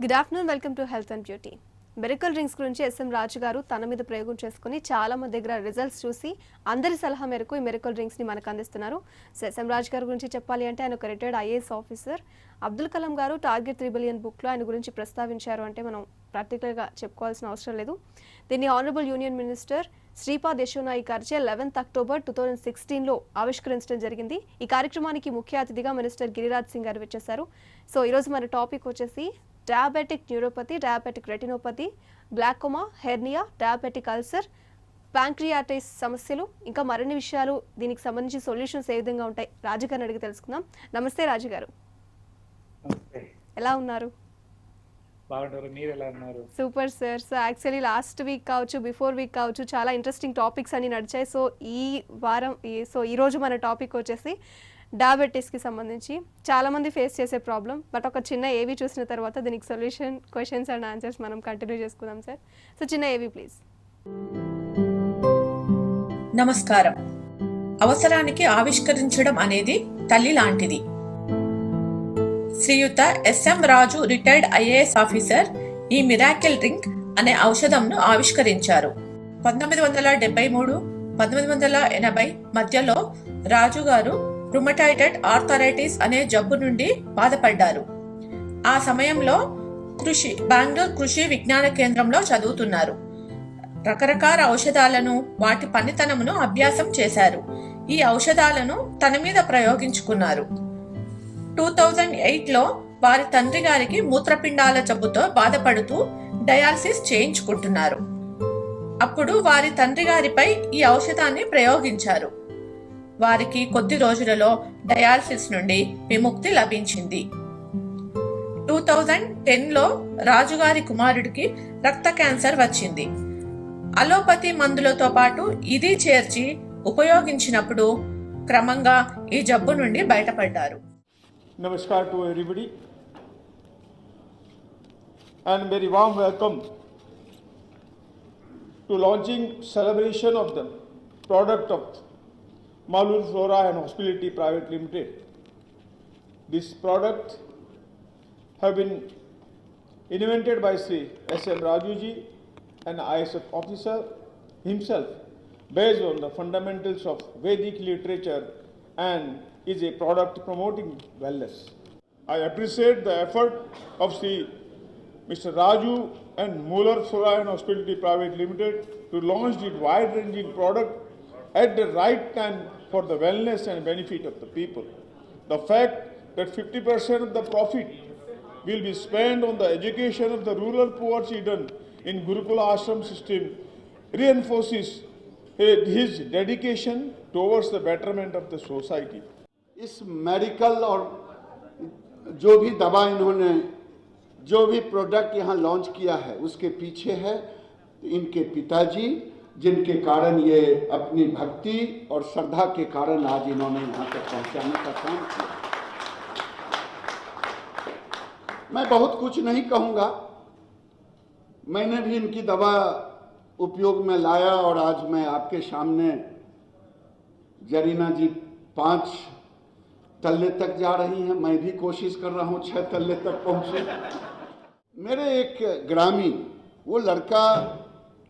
Good afternoon, welcome to health and beauty. Miracle drinks గురించి SM Raju garu తన మీద ప్రయోగం చేసుకుని చాలా మంది దగ్గర రిజల్ట్స్ చూసి అందరి సలహా మేరకు ఈ మెరికల్ డ్రింక్స్ని మనకు అందిస్తున్నారు. సో ఎస్ఎం రాజు గారి గురించి చెప్పాలి అంటే ఆయన ఒక retired IAS officer. Abdul Kalam గారు టార్గెట్ 3 బిలియన్ బుక్లో ఆయన గురించి ప్రస్తావించారు అంటే మనం ప్రాక్టికల్గా చెప్పుకోవాల్సిన అవసరం లేదు. దీన్ని ఆనరబుల్ యూనియన్ మినిస్టర్ శ్రీపాద్ యశో నాయక్ గారిచే 11 అక్టోబర్ 2016లో ఆవిష్కరించడం జరిగింది. ఈ కార్యక్రమానికి ముఖ్య అతిథిగా మినిస్టర్ గిరిరాజ్ సింగ్ గారు వచ్చేశారు. సో ఈరోజు మన టాపిక్ వచ్చేసి diabetic neuropathy, diabetic retinopathy, glaucoma, hernia, diabetic ulcer, pancreatitis సమస్యలు, ఇంకా మరిన్ని విషయాలు, దీనికి సంబంధించి సొల్యూషన్స్ ఏ విధంగా ఉంటాయి రాజుగారిని అడిగి తెలుసుకుందాం. నమస్తే రాజుగారు, ఎలా ఉన్నారు? Super sir. So actually last week కావచ్చు, బిఫోర్ వీక్ కావచ్చు, చాలా ఇంట్రెస్టింగ్ టాపిక్స్ అన్ని నడిచాయి. సో ఈ వారం ఈరోజు మన టాపిక్ వచ్చేసి డయాబెటీస్కి సంబంధించి చాలామంది ఫేస్ చేసే ప్రాబ్లం. బట్ ఒక చిన్న ఏవి చూసిన తర్వాత దీనికి సొల్యూషన్, క్వశ్చన్స్ అండ్ ఆన్సర్స్ మనం కంటిన్యూ చేసుకుందాం సార్. సో చిన్న ఏవి ప్లీజ్. నమస్కారం. అవసరానికి ఆవిష్కరించడం అనేది తల్లి లాంటిది. శ్రీయుత ఎస్ఎం రాజు రిటైర్డ్ ఐఏఎస్ ఆఫీసర్ ఈ మిరాకిల్ డ్రింక్ అనే ఔషధంను ఆవిష్కరించారు. 1973, 1980 మధ్యలో రాజు గారు రుమటాయిడ్ ఆర్థరైటిస్ అనే జబ్బు నుండి బాధపడ్డారు. ఆ సమయంలో బెంగళూరు కృషి విజ్ఞాన కేంద్రంలో చదువుతున్నారు. రకరకాల ఔషధాలను, వాటి పనితనమును అభ్యాసం చేశారు. ఈ ఔషధాలను తన మీద ప్రయోగించుకున్నారు. 2008లో వారి తండ్రి గారికి మూత్రపిండాల జబ్బుతో బాధపడుతూ డయాలసిస్ చేయించుకుంటున్నారు. అప్పుడు వారి తండ్రి గారిపై ఈ ఔషధాన్ని ప్రయోగించారు. వారికి కొద్ది రోజులలో డయాలసిస్ నుండి విముక్తి లభించింది. 2010లో రాజుగారి కుమారుడికి రక్త క్యాన్సర్ వచ్చింది. అలోపతి మందులతో పాటు ఇది చేర్చి ఉపయోగించినప్పుడు క్రమంగా ఈ జబ్బు నుండి బయటపడ్డారు. Namaskar to everybody and very warm welcome to launching celebration of the product of Malur Flora and Hospitality Private Limited. This product have been invented by Sri S.M. Rajuji, an ISF officer himself, based on the fundamentals of Vedic literature and is a product promoting wellness. I appreciate the effort of Mr. Raju and Muller Flora and Hospitality Private Limited to launch this wide-ranging product at the right time for the wellness and benefit of the people. The fact that 50% of the profit will be spent on the education of the rural poor children in Gurukula Ashram system reinforces his dedication towards the betterment of the society. इस medical और जो भी दवा इन्होंने, जो भी product यहाँ launch किया है, उसके पीछे है इनके पिताजी, जिनके कारण ये अपनी भक्ति और श्रद्धा के कारण आज इन्होंने यहाँ तक पहुँचाने का काम किया। मैं बहुत कुछ नहीं कहूँगा, मैंने भी इनकी दवा उपयोग में लाया और आज मैं आपके सामने जरीना जी 5 तल्ले तक जा रही हैं, मैं भी कोशिश कर रहा हूँ 6 तल्ले तक पहुँचे। मेरे एक ग्रामीण, वो लड़का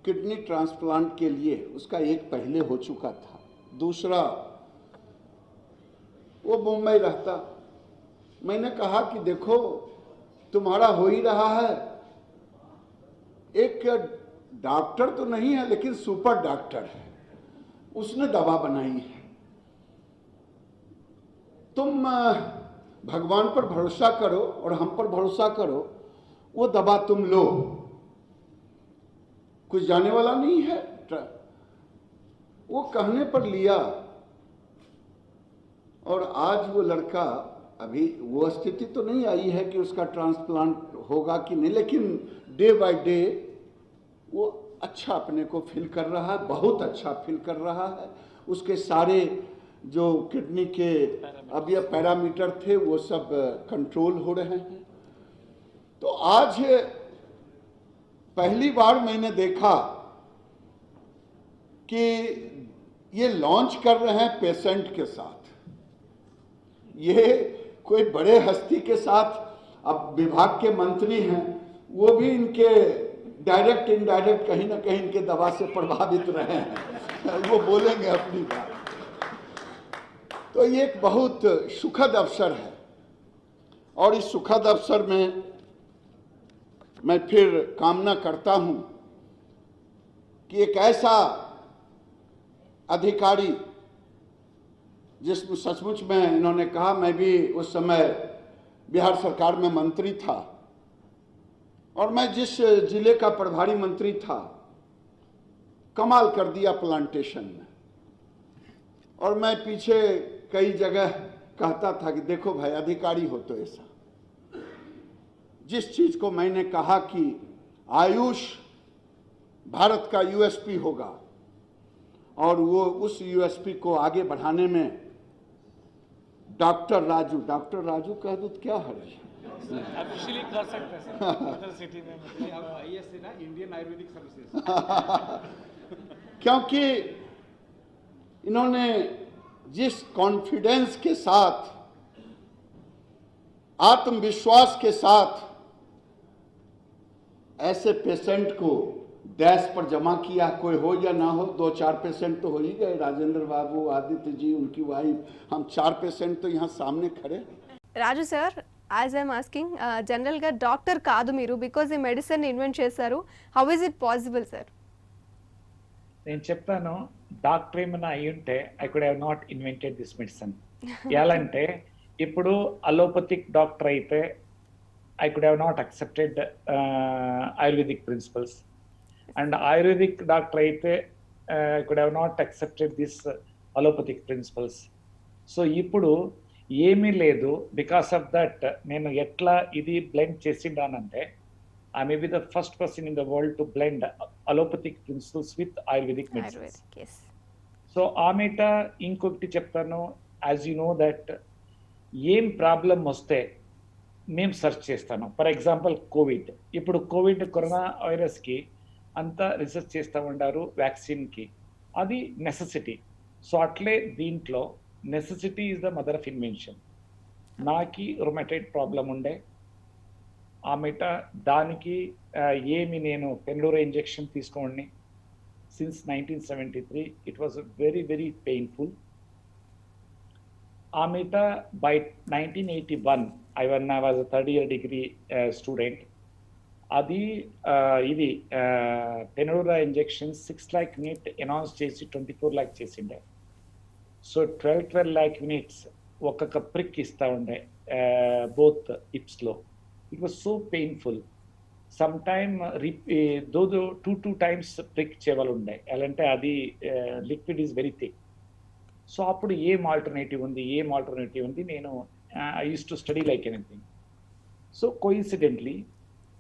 किडनी ट्रांसप्लांट के लिए उसका एक पहले हो चुका था, दूसरा वो मुंबई रहता। मैंने कहा कि देखो तुम्हारा हो ही रहा है, एक डॉक्टर तो नहीं है लेकिन सुपर डॉक्टर है, उसने दवा बनाई है, तुम भगवान पर भरोसा करो और हम पर भरोसा करो, वो दवा तुम लो, कुछ जाने वाला नहीं है। वो कहने पर लिया और आज वो लड़का, अभी वो स्थिति तो नहीं आई है कि उसका ट्रांसप्लांट होगा कि नहीं, लेकिन डे बाय डे वो अच्छा अपने को फील कर रहा है, बहुत अच्छा फील कर रहा है। उसके सारे जो किडनी के अब ये पैरामीटर थे वो सब कंट्रोल हो रहे हैं। तो आज पहली बार मैंने देखा कि ये लॉन्च कर रहे हैं पेशेंट के साथ, ये कोई बड़े हस्ती के साथ अब विभाग के मंत्री हैं, वो भी इनके डायरेक्ट इनडायरेक्ट कहीं ना कहीं इनके दवा से प्रभावित रहे हैं। वो बोलेंगे अपनी बात। तो ये एक बहुत सुखद अवसर है, और इस सुखद अवसर में मैं फिर कामना करता हूं कि एक ऐसा अधिकारी, जिसमें सचमुच में इन्होंने कहा, मैं भी उस समय बिहार सरकार में मंत्री था, और मैं जिस जिले का प्रभारी मंत्री था, कमाल कर दिया प्लांटेशन में। और मैं पीछे कई जगह कहता था कि देखो भाई, अधिकारी हो तो ऐसा। जिस चीज को मैंने कहा कि आयुष भारत का यूएसपी होगा, और वो उस यूएसपी को आगे बढ़ाने में डॉक्टर राजू कह दो तो क्या है, ऑफिशियली कर सकते हैं सर, अदर सिटी में मतलब आईएससी ना, इंडियन आयुर्वेदिक सर्विसेज। क्योंकि इन्होंने जिस कॉन्फिडेंस के साथ, आत्मविश्वास के साथ ऐसे पेशेंट को डेस्क पर जमा किया, कोई हो या ना हो, 2-4 पेशेंट तो हो ही गए, राजेंद्र बाबू, आदित्य जी, उनकी वाइफ, हम 4 पेशेंट तो यहाँ सामने खड़े। Raju sir, as I'm asking, జనరల్గా డాక్టర్ కాదు మీరు, బికాజ్ ఈ మెడిసిన్ ఇన్వెంట్ చేశారు. How is it possible sir? నేను చెప్తాను, డాక్టర్ ఏమైనా అయి ఉంటే I could have not invented this medicine. ఎలా అంటే, ఇప్పుడు అలోపతిక్ డాక్టర్ అయితే I could have not accepted ayurvedic principles, and ayurvedic doctor అయితే I could have not accepted this allopathic principles. So ఇప్పుడు ఏమీ లేదు. బికాస్ ఆఫ్ దట్ నేను ఎట్లా ఇది బ్లెండ్ చేసిండానంటే, I may be the first person in the world to blend allopathic principles with ayurvedic medicines. So ఆమెట ఇంకొకటి చెప్తాను, యాజ్ యూ నో దట్ ఏం ప్రాబ్లం వస్తే మేము సెర్చ్ చేస్తాను. ఫర్ ఎగ్జాంపుల్ కోవిడ్, ఇప్పుడు కోవిడ్ కరోనా వైరస్కి అంతా రీసెర్చ్ చేస్తూ ఉండారు వ్యాక్సిన్కి, అది నెసెసిటీ. సో అట్లే దీంట్లో necessity is the mother of invention. నాకి రొమాటైడ్ ప్రాబ్లం ఉండే, ఆమెట దానికి ఏమి నేను పెన్లోరా ఇంజెక్షన్ తీసుకోండి since 1973. It was very very painful. ఆమెట by 1981 I was a third year degree student. అది ఇది పెన్లోరా ఇంజెక్షన్ 6 lakh యూనిట్ అనౌన్స్ చేసి 24 lakh చేసిండే. సో 12 lakh యూనిట్స్ ఒక్కొక్క ప్రిక్ ఇస్తూ ఉండే బోత్ హిప్స్లో. It was so painful. Some time though 2 times prick చేయాలి ఉండే, ఎలా అంటే అది liquid is very thick. So అప్పుడు ఏం ఆల్టర్నేటివ్ ఉంది, నేను I used to study like anything. So coincidentally,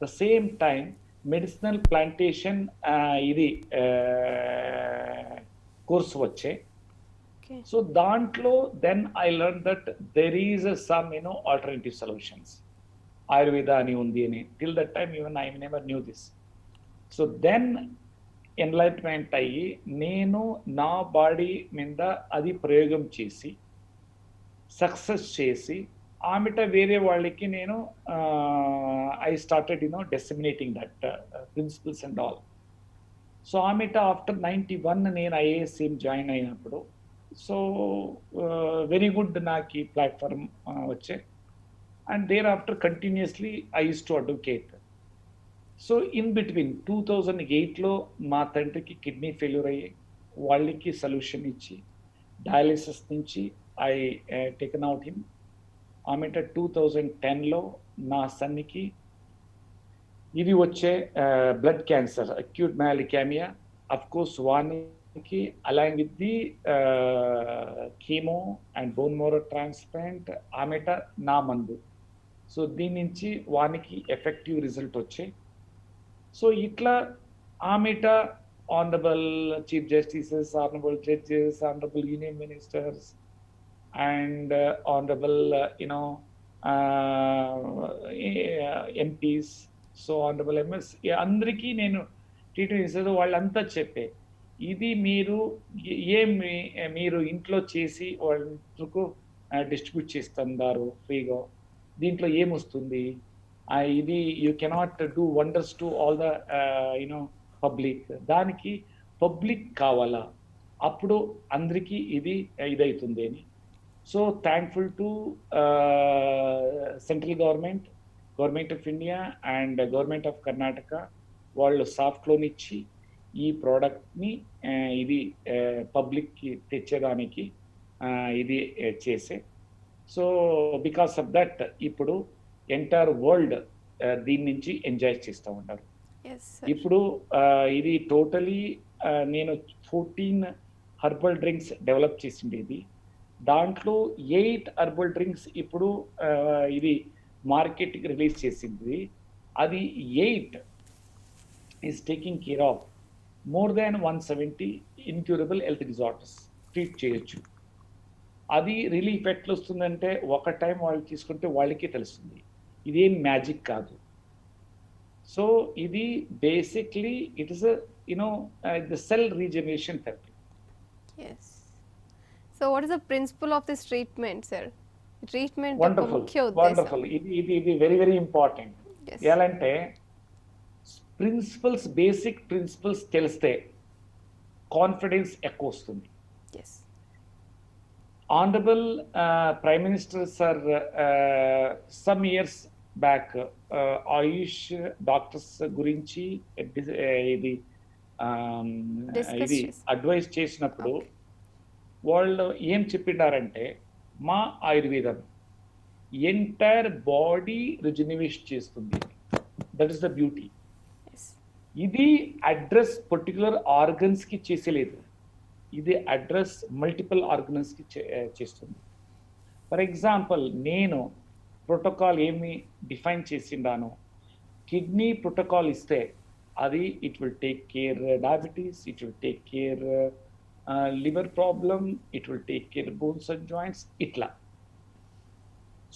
the same time medicinal plantation ఇది కోర్స్ వచ్చే. సో దాంట్లో then I learn that there is some alternative solutions, Ayurveda అని ఉంది అని. Till that time even I never knew this. So then enlightenment అయ్యి నేను నా body మీద అది ప్రయోగం చేసి సక్సెస్ చేసి ఆమెట వేరే వాళ్ళకి నేను I started disseminating that principles and all. So ఆమెట ఆఫ్టర్ 91 నేను ఐఏఎస్సీఎం జాయిన్ అయినప్పుడు, సో వెరీ గుడ్ నాకు ఈ ప్లాట్ఫామ్ వచ్చే. And thereafter continuously I use to advocate. So in between 2008లో మా తండ్రికి కిడ్నీ ఫెయిల్యూర్ అయ్యి వాళ్ళకి సొల్యూషన్ ఇచ్చి డయాలిసిస్ నుంచి I taken out him. ఆమెట 2010లో నా సన్నికి ఇది వచ్చే బ్లడ్ క్యాన్సర్, అక్యూట్ మైలికామియా. అఫ్ కోర్స్ వానికి along with the chemo and bone marrow transplant ఆమెట నా మందు. సో దీని నుంచి వానికి ఎఫెక్టివ్ రిజల్ట్ వచ్చే. సో ఇట్లా ఆమెట honourable chief justices, honourable judges, honourable union ministers and honorable MPs, so honorable MS, అందరికీ నేను ట్రీట్మెంట్ ఇస్తుంది. వాళ్ళంతా చెప్పే ఇది మీరు ఇంట్లో చేసి వాళ్ళకు డిస్ట్రిబ్యూట్ చేస్తున్నారు ఫ్రీగా, దీంట్లో ఏమొస్తుంది, ఇది you cannot do wonders to all the public. దానికి పబ్లిక్ కావాలా, అప్పుడు అందరికీ ఇది ఇదవుతుంది అని. So thankful to central government of India and government of Karnataka, వాళ్ళు సాఫ్ట్ లోన్ ఇచ్చి ఈ ప్రోడక్ట్ని ఇది పబ్లిక్కి తెచ్చేదానికి ఇది చేసే. సో బికాస్ ఆఫ్ దట్ ఇప్పుడు ఎంటైర్ వరల్డ్ దీని నుంచి ఎంజాయ్ చేస్తూ ఉంటారు. ఎస్ ఇప్పుడు ఇది టోటలీ నేను 14 హర్బల్ డ్రింక్స్ డెవలప్ చేసిండేది. దాంట్లో 8 హర్బల్ డ్రింక్స్ ఇప్పుడు ఇది మార్కెట్కి రిలీజ్ చేసింది. అది 8 is taking care of more than 170 incurable health disorders treat చేయొచ్చు. అది రిలీఫ్ ఎట్లా వస్తుందంటే ఒక టైం వాళ్ళు తీసుకుంటే వాళ్ళకే తెలుస్తుంది, ఇదేం మ్యాజిక్ కాదు. సో ఇది basically it is the cell regeneration therapy. Yes. So what is the principle of this treatment sir? Treatment ముఖ్య వండర్ఫుల్. ఇది వెరీ వెరీ ఇంపార్టెంట్. Yes. ఎలా అంటే బేసిక్ ప్రిన్సిపల్స్ తెలిస్తే కాన్ఫిడెన్స్ ఎక్కువ వస్తుంది. Yes. Honourable prime minister sir some years back AYUSH doctors గురించి ఇది Discuss చేసి. అడ్వైస్ చేసినప్పుడు వాళ్ళు ఏం చెప్పిండారంటే మా ఆయుర్వేదం ఎంటైర్ బాడీ రిజనరేట్ చేస్తుంది. That is the beauty. Yes. ఇది అడ్రస్ పర్టికులర్ ఆర్గన్స్ కి చేసేలేదు, ఇది అడ్రస్ మల్టిపుల్ ఆర్గన్స్ కి చేస్తుంది. ఫర్ ఎగ్జాంపుల్ నేను ప్రోటోకాల్ ఏమి డిఫైన్ చేసిండాను, కిడ్నీ ప్రోటోకాల్ ఇస్తే అది it will take care diabetes, it will take care liver problem, it will take care bones and joints ఇట్లా.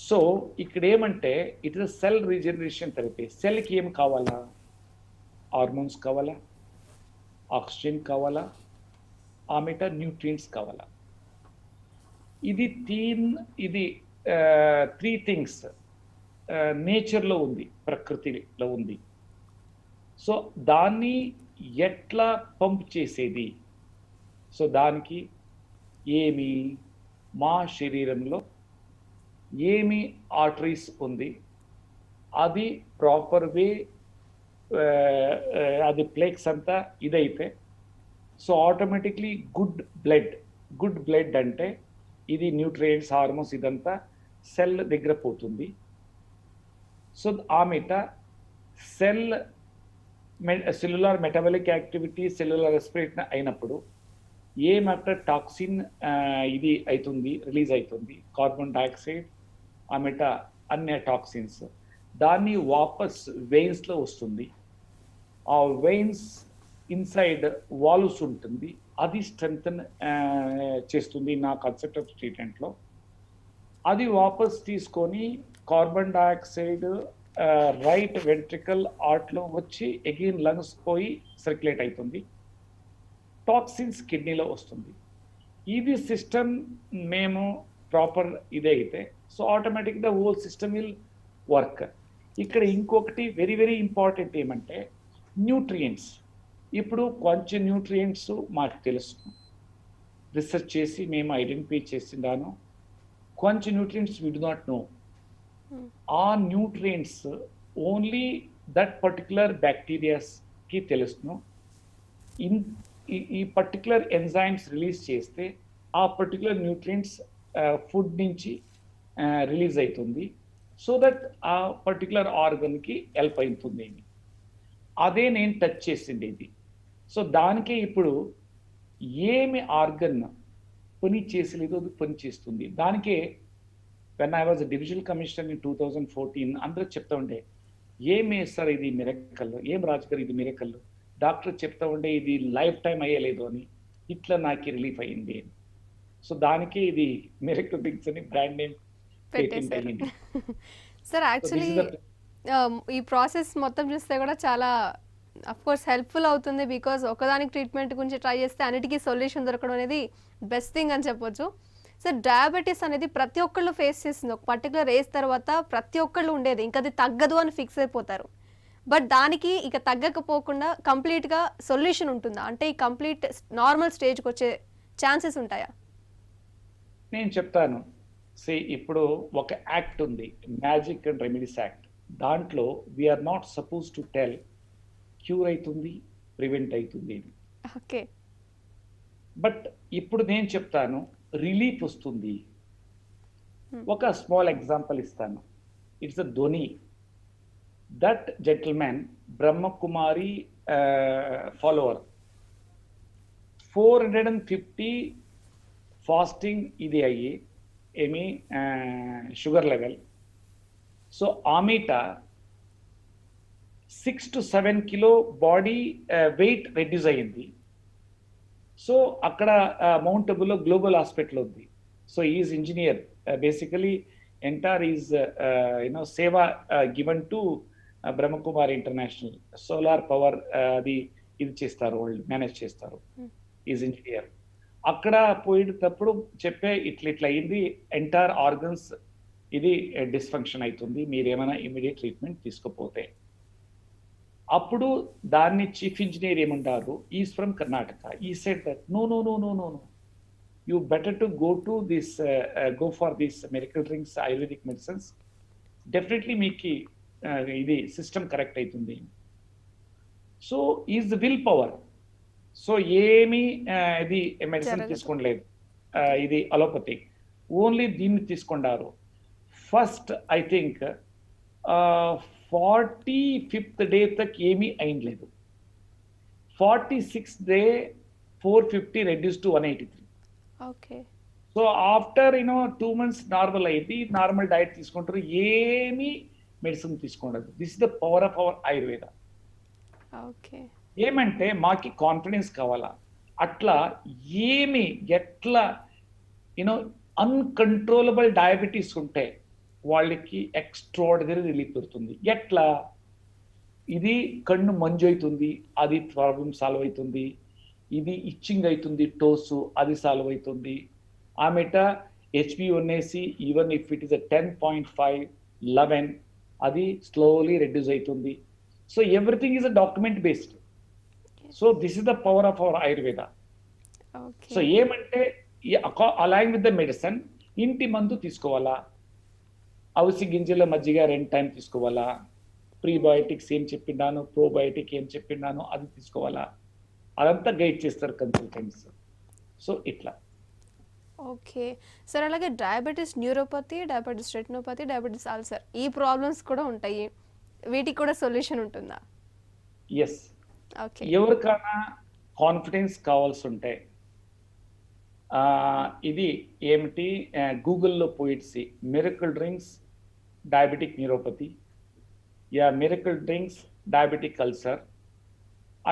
సో ఇక్కడ ఏమంటే it is cell regeneration therapy. సెల్కి ఏం కావాలా? హార్మోన్స్ కావాలా, ఆక్సిజన్ కావాలా, ఆమెట న్యూట్రియంట్స్ కావాలా. ఇది త్రీ థింగ్స్ నేచర్లో ఉంది, ప్రకృతిలో ఉంది. సో దాన్ని ఎట్లా పంప్ చేసేది? సో దానికి ఏమి మా శరీరంలో ఏమి ఆర్టరీస్ ఉంది, అది ప్రాపర్ వే అది ప్లేక్స్ అంతా ఇదైతే సో ఆటోమేటిక్లీ గుడ్ బ్లడ్ అంటే ఇది న్యూట్రియంట్స్, హార్మోన్స్ ఇదంతా సెల్ దగ్గర పోతుంది. సో ఆమెట cellular metabolic activity, cellular respiration అయినప్పుడు ఏమంటే టాక్సిన్ ఇది అవుతుంది, రిలీజ్ అవుతుంది, కార్బన్ డైఆక్సైడ్ ఆమెట అన్ని టాక్సిన్స్. దాన్ని వాపస్ వెయిన్స్లో వస్తుంది. ఆ వెయిన్స్ ఇన్సైడ్ వాల్వ్స్ ఉంటుంది, అది స్ట్రెంగ్తన్ చేస్తుంది నా కాన్సెప్ట్ ఆఫ్ ట్రీట్మెంట్లో. అది వాపస్ తీసుకొని కార్బన్ డైఆక్సైడ్ రైట్ వెంట్రికల్ ఆర్ట్లో వచ్చి అగైన్ లంగ్స్ పోయి సర్క్యులేట్ అవుతుంది, టాక్సిన్స్ కిడ్నీలో వస్తుంది. ఇది సిస్టమ్ మేము ప్రాపర్ ఇదే అయితే so automatic the whole system will work. ఇక్కడ ఇంకొకటి వెరీ వెరీ ఇంపార్టెంట్ ఏమంటే న్యూట్రియంట్స్. ఇప్పుడు కొంచెం న్యూట్రియంట్స్ మాకు తెలుసు, రీసెర్చ్ చేసి మేము ఐడెంటిఫై చేసిందాను. కొంచెం nutrients we do not know. ఆ న్యూట్రియంట్స్ ఓన్లీ దట్ పర్టికులర్ బ్యాక్టీరియాస్కి తెలుసును. ఈ పర్టికులర్ ఎంజైమ్స్ రిలీజ్ చేస్తే ఆ పర్టికులర్ న్యూట్రియంట్స్ ఫుడ్ నుంచి రిలీజ్ అవుతుంది, సో దట్ ఆ పర్టికులర్ ఆర్గన్కి హెల్ప్ అవుతుంది. అదే నేను టచ్ చేసింది ఇది. సో దానికే ఇప్పుడు ఏమి ఆర్గన్ పని చేసలేదో అది పని చేస్తుంది. దానికే when I was divisional commissioner in 2014 అందరూ చెప్తా ఉండే ఏమి సార్ ఇది మిరకల్, ఏం రాజుగారు ఇది మిరకల్, డాక్టర్ చెప్తా ఉండే ఇది లైఫ్ టైం అయ్యలేదు అని. ఇట్లా నాకు రిలీఫ్ అయ్యింది. సో దానికే ఇది మిరకల్ డ్రింక్స్ అని బ్రాండ్ నేమ్ పేటెంట్ అయ్యింది. సార్ యాక్చువల్లీ ఈ ప్రాసెస్ మొత్తం చూస్తే కూడా చాలా అఫ్ కోర్స్ హెల్ప్ఫుల్ అవుతుంది. బికాజ్ ఒకదానికి ట్రీట్మెంట్ గురించి ట్రై చేస్తే అన్నిటికీ సొల్యూషన్ దొరకడం అనేది బెస్ట్ థింగ్ అని చెప్పొచ్చు. సార్ డయాబెటీస్ అనేది ప్రతి ఒక్కళ్ళు ఫేస్ చేస్తుంది. ఒక పర్టికులర్ ఏజ్ తర్వాత ప్రతి ఒక్కళ్ళు ఉండేది. ఇంకా అది తగ్గదు అని ఫిక్స్ అయిపోతారు. బట్ దానికి ఇక తగ్గకపోకుండా కంప్లీట్‌గా సొల్యూషన్ ఉంటుందా? అంటే ఈ కంప్లీట్ నార్మల్ స్టేజ్‌కి వచ్చే ఛాన్సెస్ ఉంటాయా? నేను చెప్తాను. ఇప్పుడు ఒక యాక్ట్ ఉంది, మ్యాజిక్ అండ్ రెమెడీస్ యాక్ట్. దాంట్లో we are not suppose to tell cure అవుతుంది, ప్రివెంట్ అవుతుంది అని. ఓకే. బట్ ఇప్పుడు నేను చెప్తాను రిలీఫ్ వస్తుంది. ఒక స్మాల్ ఎగ్జాంపుల్ ఇస్తాను. It's a Dhoni. That gentlemen Brahmakumari follower 450 fasting ఇది అయ్యి ఏమి షుగర్ లెవెల్. సో ఆమెట 6 to 7 kilo body weight reduce అయ్యింది. సో అక్కడ మౌంట్ అబులో గ్లోబల్ హాస్పిటల్ ఉంది. So is engineer basically entire is seva given to Brahmakumari international solar power అది ఇది చేస్తారు, వాళ్ళు మేనేజ్ చేస్తారు. Is engineer. అక్కడ పోయేటప్పుడు చెప్పే ఇట్లా అయింది, ఎంటైర్ ఆర్గన్స్ ఇది డిస్ఫంక్షన్ అవుతుంది, మీరు ఏమైనా ఇమీడియట్ ట్రీట్మెంట్ తీసుకోపోతే. అప్పుడు దాన్ని చీఫ్ ఇంజనీర్ ఏమంటారు, is from Karnataka. He said that no no no no no no you better to go for this medical drinks, ayurvedic medicines. Definitely మీకు ఇది సిస్టమ్ కరెక్ట్ అవుతుంది. So is the will power. So ఏమి ఇది medicine తీసుకోలేదు, ఇది allopathy only దీన్ని తీసుకున్నారు. First I think 45th day తక్ ఏమీ అయింది. 46th day 450 reduce to 183. Okay. So after 2 months normal అయింది, నార్మల్ డైట్ తీసుకుంటారు, ఏమీ మెడిసిన్ తీసుకోండి. This is the power of our Ayurveda. Okay. ఏమంటే మాకి కాన్ఫిడెన్స్ కావాలా, అట్లా ఏమి ఎట్లా అన్కంట్రోలబుల్ డయాబెటీస్ ఉంటే వాళ్ళకి ఎక్స్ట్రాడినరీ రిలీఫ్ దొరుకుతుంది. ఎట్లా ఇది కన్ను మంజు అవుతుంది, అది ప్రాబ్లం సాల్వ్ అవుతుంది. ఇది ఇచ్చింగ్ అవుతుంది, టోసు అది సాల్వ్ అవుతుంది. ఆమెట HbA1c even if it is 10.5 11 అది స్లోలీ రెడ్యూస్ అవుతుంది. So everything is a document based. So this is the power of our Ayurveda. So ఏమంటే అలాంగ్ విత్ ద మెడిసిన్ ఇంటి మందు తీసుకోవాలా, అవిసి గింజల మజ్జిగ 2 టైం తీసుకోవాలా, ప్రీబయోటిక్స్ ఏం చెప్పినాను, ప్రోబయోటిక్ ఏం చెప్పినాను అది తీసుకోవాలా, అదంతా గైడ్ చేస్తారు కన్సల్టెంట్స్. సో ఇట్లా. Okay sir. అలాగే diabetes neuropathy, diabetes retinopathy, diabetes ulcer ఈ ప్రాబ్లమ్స్ కూడా ఉంటాయి. వీటికి కూడా సొల్యూషన్ ఉంటుందా? ఎస్. ఓకే. ఎవరికైనా కాన్ఫిడెన్స్ కావాల్సి ఉంటే ఇది ఏమిటి, గూగుల్లో పోయిట్సి మిరకల్ డ్రింక్స్ డయాబెటిక్ న్యూరోపతి యా మిరకల్ డ్రింక్స్ డయాబెటిక్ అల్సర్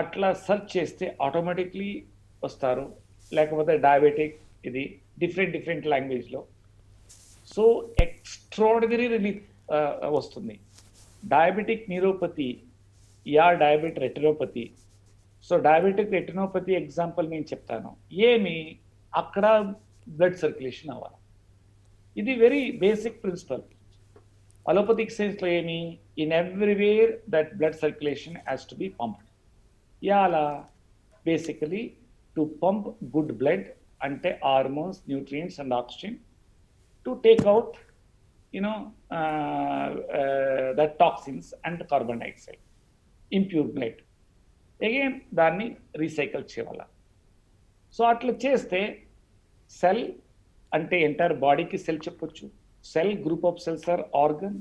అట్లా సెర్చ్ చేస్తే ఆటోమేటిక్లీ వస్తారు. లేకపోతే డయాబెటిక్ ఇది డిఫరెంట్ లాంగ్వేజ్లో. సో ఎక్స్ట్రాడినరీ రిలీఫ్ వస్తుంది. డయాబెటిక్ న్యూరోపతి యా diabetic retinopathy. So diabetic retinopathy example నేను చెప్తాను. ఏమి అక్కడ బ్లడ్ సర్క్యులేషన్ అవ్వాలి. ఇది వెరీ బేసిక్ ప్రిన్సిపల్. అలోపతిక్ సెన్స్లో ఏమి, in everywhere that blood circulation has to be pumped. ఇలా basically to pump good blood అంటే hormones, nutrients and oxygen to take out the toxins and carbon dioxide, impure blood. Again దాన్ని recycle చేయాలి. So అట్లా చేస్తే cell అంటే entire బాడీకి cell చెప్పొచ్చు. Cell group of cells are organ,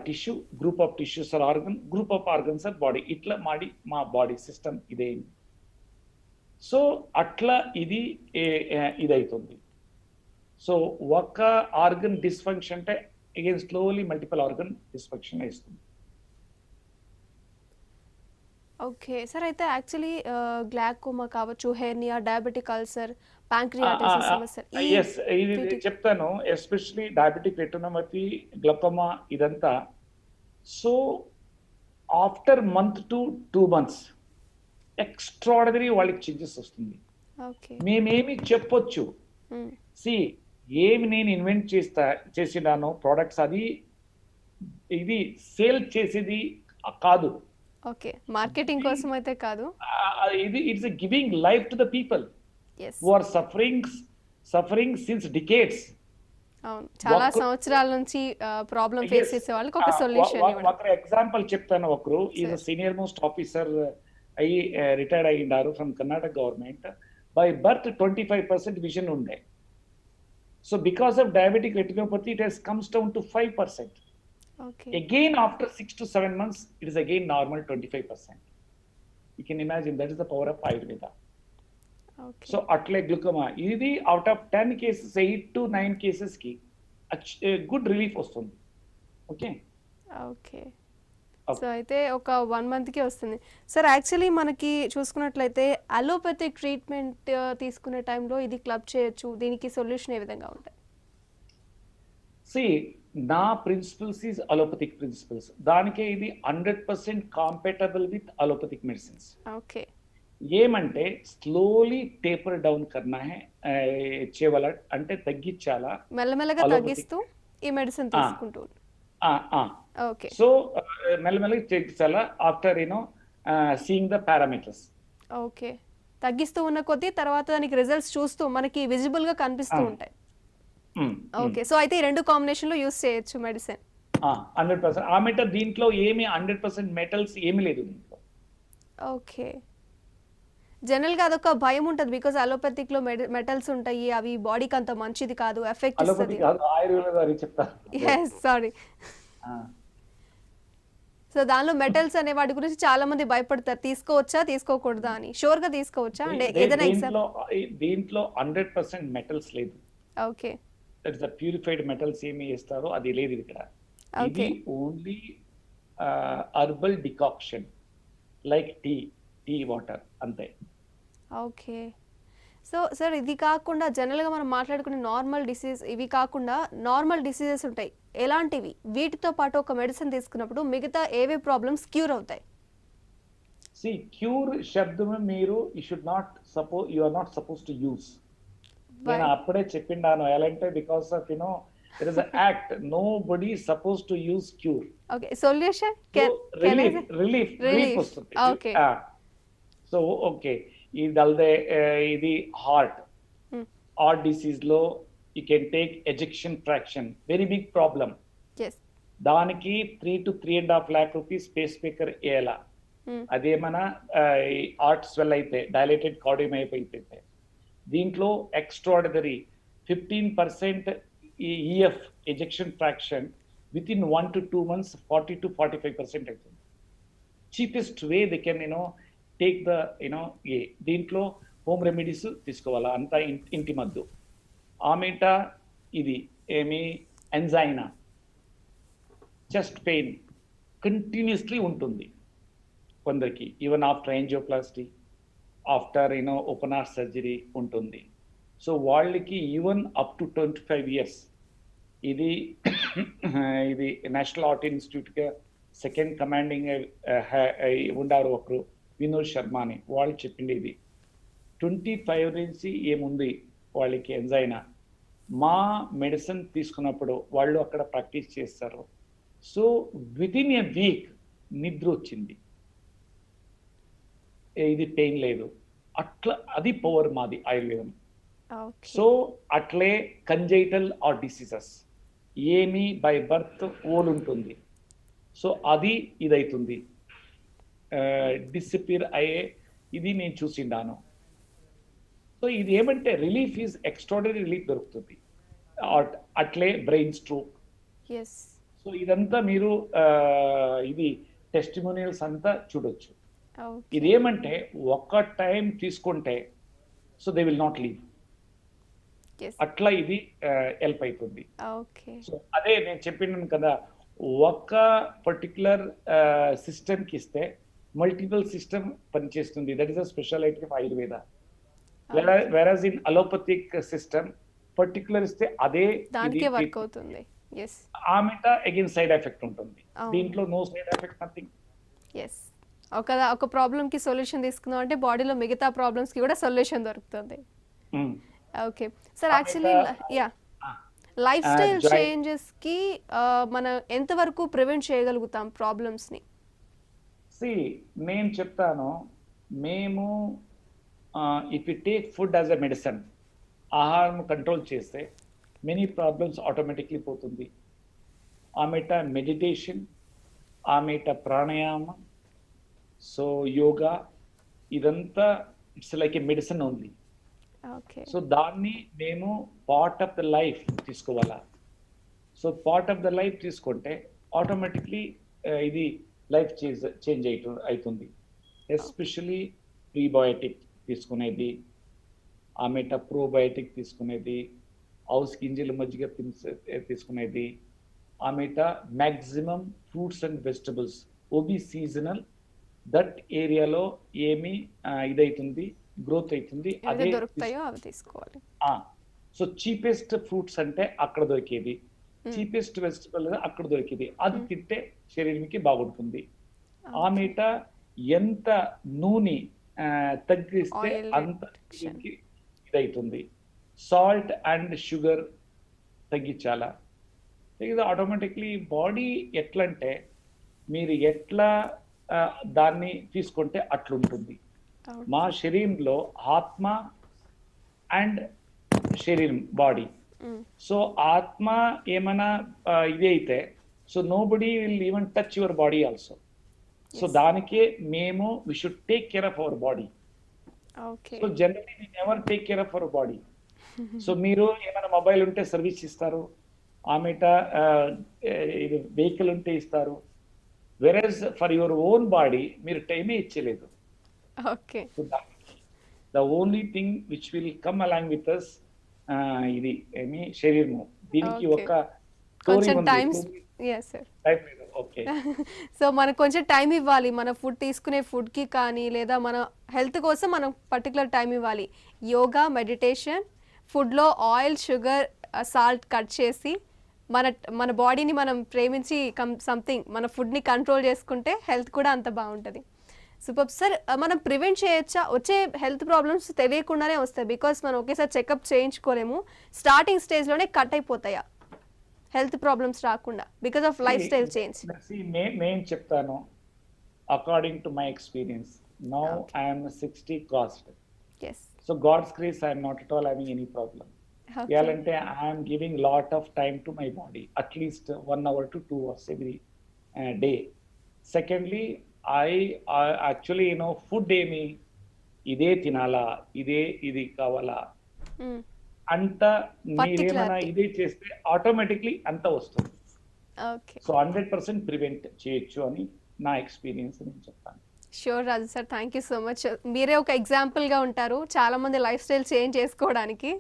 tissue, group of tissues are organ, group of organs are body. ఇట్లా మా body system ఇదేంటి. సో అట్లా ఇది అవుతుంది. సో ఒక ఆర్గన్ డిస్ఫంక్షన్ అంటే again slowly multiple organ dysfunction ఇస్తుంది. Okay sir. అయితే యాక్చువల్లీ గ్లాకోమా కావచ్చు, హెర్నియా, డయాబెటిక్ అల్సర్, ప్యాంక్రియాటిస్ సమస్య ఇది చెప్తాను. ఎస్పెషలీ డయాబెటిక్ రెటినోపతి, గ్లకోమా ఇదంతా. So after month to 2 months extraordinary వాళ్ళకి చేంజెస్ వస్తుంది. మేమేమి చెప్పొచ్చు, సి ఏమి నేను ఇన్వెంట్ చేసినాను ప్రోడక్ట్స్ అది ఇది సేల్ చేసేది కాదు. ఓకే, మార్కెటింగ్ కోసం అయితే కాదు. ఇది it's giving life to the people yes, who are suffering since decades. అవును, చాలా సంవత్సరాల నుంచి ప్రాబ్లం ఫేస్ చేసే వాళ్ళకి ఒక సొల్యూషన్ ఒక ఎగ్జాంపుల్ చెప్తాను. ఒకరు ఈజ్ సీనియర్ మోస్ట్ ఆఫీసర్ అయ్యి రిటైర్డ్ అయ్యిండారు from Karnataka government. By birth 25% vision ఉండే. So because of diabetic retinopathy it has comes down to 5%. Okay, Again, after 6 to 7 months, it is again normal 25%. You can imagine that is the power of Ayurveda. Okay. So, atle glaucoma, ఇది out of 10 cases, 8 to 9 cases ki good relief వస్తుంది. Okay. Okay, so అయితే ఒక 1 మంత్కి వస్తుంది. Sir actually మనకి చూసుకున్నట్లయితే allopathic treatment తీసుకునే టైంలో ఇది క్లబ్ చేయొచ్చు, దీనికి సొల్యూషన్ ఏ విధంగా ఉంటాయి? See, నా ప్రిన్సిపల్స్ ఈజ్ అలోపతిక్ ప్రిన్సిపల్స్. దానికే ఇది 100% compatible with allopathic medicines. Okay, ఏమంటే స్లోలీ టేపర్ డౌన్ కర్నా హై చేయాల, అంటే తగ్గించాలా, మెల్లమెల్లగా తగ్గిస్తూ ఈ మెడిసిన్ తీసుకుంటూ. ఓకే, సో మెల్లమెల్లగా తగ్గించాలా after seeing the parameters. Okay, తగ్గిస్తూ ఉన్న కొద్దీ తర్వాత దానికి రిజల్ట్స్ చూస్తూ మనకి విజిబుల్ గా కనిపిస్తూ ఉంటాయి. ఓకే, సో అయితే ఈ రెండు కాంబినేషన్ లో యూస్ చేయొచ్చు మెడిసిన్. 100%. ఆ మెటల్ దీంట్లో ఏమి 100% మెటల్స్ ఏమి లేదు దీంట్లో. ఓకే, జనరల్ గా అదొక భయం ఉంటుంది బికాజ్ అలోపతిక్ లో మెటల్స్ ఉంటాయి, అవి బాడీకి అంత మంచిది కాదు, ఎఫెక్ట్ ఇస్తుంది. అలోపతి కాదు, ఆయుర్వేద అని చెప్తారు. Yes, sorry. సో దానిలో మెటల్స్ అనే వాటి గురించి చాలా మంది భయపడతారు, తీసుకోవచ్చా తీసుకోకూడదా అని. షూర్ గా తీసుకోవచ్చా అంటే ఏదైనా ఎగ్జాంపుల్? దీంట్లో 100% మెటల్స్ లేదు. Okay, that is the purified metals ఏమి వేస్తారో అది లేదు ఇక్కడ. ఇది only herbal decoction like tea water అంతే. ఓకే, సో సార్ ఇది కాకుండా జనరల్గా మనం మాట్లాడుకునే నార్మల్ డిసీజ్ ఇవి కాకుండా నార్మల్ డిసీజెస్ ఉంటాయి, ఎలాంటివి వీటితో పాటు ఒక మెడిసిన్ తీసుకున్నప్పుడు మిగతా ఏవే ప్రాబ్లమ్స్ క్యూర్ అవుతాయి? సి క్యూర్ శబ్దం మీరు you are not suppose to use. నేను అప్పుడే చెప్పిండాను ఎలాంటే because of it is an act, nobody suppose to use cure. Okay, solution relief వస్తుంది. ఓకే, సో ఓకే, ఇది హార్ట్ డిసీజ్ లో you can take ejection fraction, very big problem. దానికి 3 to 3.5 lakh rupees space maker వేయాల. అదేమన్నా heart swell అయితే dilated cardium అయిపోయితే దీంట్లో extraordinary 15% EF ejection fraction with in 1 to 2 months 40 to 45% అవుతుంది. Cheapest way they can take the దీంట్లో home remedies తీసుకోవాలా, అంతా ఇంటి మద్దు. ఆమెట ఇది ఏమి ఎంజైనా, చెస్ట్ పెయిన్ కంటిన్యూస్లీ ఉంటుంది కొందరికి, even after angioplasty, after open heart surgery ఉంటుంది. సో వాళ్ళకి ఈవెన్ అప్ టు 25 years ఇది నేషనల్ హార్ట్ ఇన్స్టిట్యూట్గా సెకండ్ కమాండింగ్ ఉండారు ఒకరు, వినోద్ శర్మ అని. వాళ్ళు చెప్పింది ఇది 25 నుంచి ఏముంది వాళ్ళకి ఎంజైనా, మా మెడిసిన్ తీసుకున్నప్పుడు వాళ్ళు అక్కడ ప్రాక్టీస్ చేస్తారు. సో వితిన్ ఎ వీక్ నిద్ర వచ్చింది, ఇది పెయిన్ లేదు. అట్లా అది పవర్ మాది ఆయుర్వేదం. సో అట్లే కంజైటల్ ఆర్ డిసీజెస్ ఏమి బై బర్త్ ఓల్ ఉంటుంది, సో అది ఇదవుతుంది, డిసిపియర్ అయ్యే ఇది నేను చూసిండాను. సో ఇది ఏమంటే రిలీఫ్ ఈజ్ ఎక్స్ట్రాడనరీ రిలీఫ్ దొరుకుతుంది. అట్లే బ్రెయిన్ స్ట్రోక్. సో ఇదంతా మీరు ఇది టెస్టిమోనియల్స్ అంతా చూడొచ్చు. ఇది ఏమంటే ఒక్క టైం తీసుకుంటే so they will not leave, అట్లా ఇది హెల్ప్ అవుతుంది. సో అదే నేను చెప్పినాను కదా, ఒక పర్టికులర్ సిస్టమ్కి ఇస్తే మల్టిపుల్ సిస్టమ్ పనిచేస్తుంది. That is a speciality of Ayurveda. Whereas in allopathic system particular ఇస్తే అదే వర్క్ అవుతుంది. ఆమెట అగైన్ సైడ్ ఎఫెక్ట్ ఉంటుంది, దీంట్లో నో సైడ్ ఎఫెక్ట్, నథింగ్. ఒక ప్రాబ్లమ్ కి సొల్యూషన్ తీసుకుందాం అంటే బాడీలో మిగతా ప్రాబ్లమ్స్ కి కూడా సొల్యూషన్ దొరుకుతుంది. Okay sir, actually yeah life Ah, style joy- చేంజెస్కి మనం ఎంతవరకు ప్రివెంట్ చేయగలుగుతాం ప్రాబ్లమ్స్ని? నేను చెప్తాను, మేము if you take food as a medicine, ఆహారం కంట్రోల్ చేస్తే మెనీ ప్రాబ్లమ్స్ ఆటోమేటిక్లీ పోతుంది. ఆమెట మెడిటేషన్, ఆమెట ప్రాణాయామం, సో యోగా, ఇదంతా it's like A medicine only. Okay, so దాన్ని మేము పార్ట్ ఆఫ్ ద లైఫ్ తీసుకోవాలా. So part of the life తీసుకుంటే ఆటోమేటిక్లీ ఇది లైఫ్ చేంజ్ అవుతుంది. ఎస్పెషలీ ప్రీబయోటిక్ తీసుకునేది, ఆమెట ప్రోబయోటిక్ తీసుకునేది, హౌస్ గింజల మజ్జిగ తీసుకునేది, ఆమెట మ్యాక్సిమం ఫ్రూట్స్ అండ్ వెజిటబుల్స్ ఓబీ సీజనల్, దట్ ఏరియాలో ఏమి ఇదవుతుంది, గ్రోత్ అవుతుంది, ఏదైతే అదే దొరుకుతాయో అవి తీసుకోవాలి. సో చీపెస్ట్ ఫ్రూట్స్ అంటే అక్కడ దొరికేది, చీపెస్ట్ వెజిటబుల్ అక్కడ దొరికేది, అది తింటే శరీరానికి బాగుంటుంది. ఆమెట ఎంత నూనె తగ్గిస్తే Oil అంత reduction. శరీరానికి ఇదవుతుంది. సాల్ట్ అండ్ షుగర్ తగ్గించాలా. ఇది ఆటోమేటిక్లీ బాడీ ఎట్లా అంటే మీరు ఎట్లా దాన్ని తీసుకుంటే అట్లుంటుంది. మా శరీరంలో ఆత్మ అండ్ శరీరం బాడీ. సో ఆత్మ ఏమైనా ఇది అయితే so nobody will even touch your body also. So దానికే మేము we should take care of our body. Okay, so generally we never take care of our body. So మీరు ఏమైనా mobile ఉంటే service ఇస్తారు, ఆమెట ఇది వెహికల్ ఉంటే ఇస్తారు, versus for your own body మీరు టైమే ఇచ్చలేదు. Okay, So the only thing which will come along with us ఇది ఏమి శరీరము, దీనికి Okay. ఒక కొంచెం time. Yes sir. Okay. So మనకు కొంచెం టైం ఇవ్వాలి, మన ఫుడ్ తీసుకునే ఫుడ్కి కానీ లేదా మన హెల్త్ కోసం మనం పర్టికులర్ టైం ఇవ్వాలి. యోగా, మెడిటేషన్, ఫుడ్లో ఆయిల్, షుగర్, సాల్ట్ కట్ చేసి మన మన బాడీని మనం ప్రేమించి సంథింగ్ మన ఫుడ్ని కంట్రోల్ చేసుకుంటే హెల్త్ కూడా అంత బాగుంటుంది. సూపర్ సార్, మనం ప్రివెంట్ చేయొచ్చా? వచ్చే హెల్త్ ప్రాబ్లమ్స్ తెలియకుండానే వస్తాయి, బికాస్ మనం ఒకేసారి చెకప్ చేయించుకోలేము. స్టార్టింగ్ స్టేజ్లోనే కట్ అయిపోతాయా హెల్త్ ప్రాబ్లమ్స్ రాకుండా because of lifestyle change? నేను చెప్తాను, according to my experience now I'm 60 crossed. Yes. So God's grace I'm not at all having any problem. అంటే I'm giving lot of time to my body, at least 1 hour to 2 hours every day. Secondly, I actually food ఏమి ఇదే తినాలా, ఇది కావాలా అంత మీరేమైనా ఇదే చేస్తే ఆటోమేటిక్లీ అంత వస్తుంది. ఓకే, సో 100% ప్రివెంట్ చేయొచ్చు అని నా ఎక్స్పీరియన్స్ నేను చెప్తాను. Sure Raju sir, thank you so much. మీరే ఒక ఎగ్జాంపుల్గా ఉంటారు చాలామంది లైఫ్ స్టైల్ చేంజ్ చేసుకోవడానికి.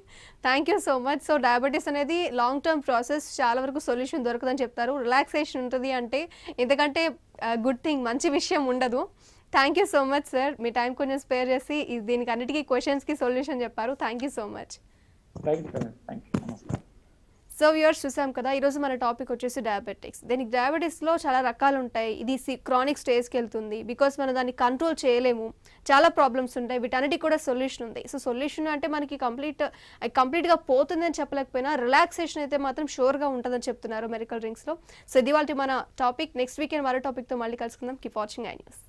Thank you so much. So diabetes అనేది లాంగ్ టర్మ్ ప్రాసెస్, చాలా వరకు సొల్యూషన్ దొరకదని చెప్తారు. రిలాక్సేషన్ ఉంటుంది అంటే ఎందుకంటే గుడ్ థింగ్, మంచి విషయం ఉండదు. Thank you so much sir, me time కొంచెం స్పేర్ చేసి దీనికి అన్నిటికీ క్వశ్చన్స్కి సొల్యూషన్ చెప్పారు. Thank you so much. Thank you, నమస్కారం. సో వ్యూవర్స్ చూసాం కదా, ఈరోజు మన టాపిక్ వచ్చేసి డయాబెటిక్స్. దీనికి డయాబెటీస్లో చాలా రకాలు ఉంటాయి. ఇది క్రానిక్ స్టేజ్కి వెళ్తుంది బికాస్ మనం దాన్ని కంట్రోల్ చేయలేము, చాలా ప్రాబ్లమ్స్ ఉంటాయి. వీటన్నిటికి కూడా సొల్యూషన్ ఉంది. సో సొల్యూషన్ అంటే మనకి కంప్లీట్గా పోతుందని చెప్పలేకపోయినా రిలాక్సేషన్ అయితే మాత్రం షూర్గా ఉంటుందని చెప్తున్నారు మెరికల్ డ్రింక్స్లో. సో ఇది వాళ్ళ మన టాపిక్. నెక్స్ట్ వీకెండ్ మరో టాపిక్తో మళ్ళీ కలుసుకుందాం. Keep watching I news.